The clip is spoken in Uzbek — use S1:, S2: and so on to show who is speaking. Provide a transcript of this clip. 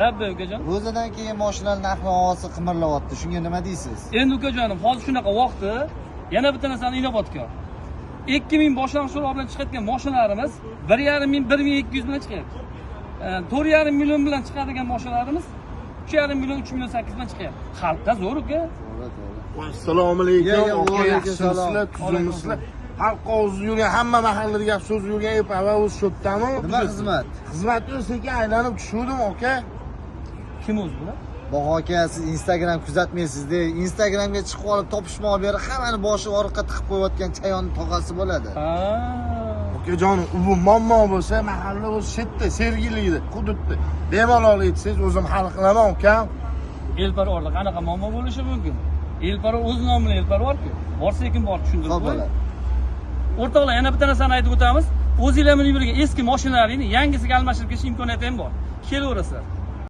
S1: Labba ukajon.
S2: Ro'zadan keyin mashinalar narx-navosi qimirlayapti. Shunga nima deysiz?
S1: Endi ukajonim, hozir shunaqa vaqtda yana bitta narsani inobatga. 2000 boshlang'ich to'lov bilan chiqayotgan mashinalarimiz 1,5 ming, 1200 bilan chiqyapti. 4,5 million bilan chiqadigan mashinalarimiz 3,5 million, 3 million 8 bilan chiqyapti. Xalqqa zo'r uka.
S2: To'g'ri.
S3: Assalomu alaykum.
S2: Alaykum
S3: Yaxshimisizlar, tuzimmisizlar? Xalq og'zida yurgan hamma mahallada gap so'z yurgan epava o'z shotdami?
S2: Nima xizmat?
S3: Xizmatni sekin aylanib tushuvdim, aka.
S1: Kim o'zi bular?
S2: Bog' aka, siz Instagram kuzatmaysiz-da. Instagramga chiqib olib topishmoq berib, hammani boshi oriqqa tiqib qo'yayotgan chayon tog'asi bo'ladi.
S3: Okajonim, u muammo bo'lsa, mahalla o'z shetda, sergilikda, hududda bemalol aytsangiz, o'zim hal qilaman, ukam.
S1: Elparvorda qanaqa muammo bo'lishi mumkin? Elparvor o'z nomi bilan Elparvor-ku. Borsa ekin bor tushundirib
S2: Xo'p,
S1: qo'y.
S2: bo'ladi.
S1: O'rtoqlar, yana bitta narsani aytib o'tamiz. O'zinglar minib yurgan eski mashinalaringni yangisiga almashtirib ketish imkoniyati ham bor. Kelaverasizlar.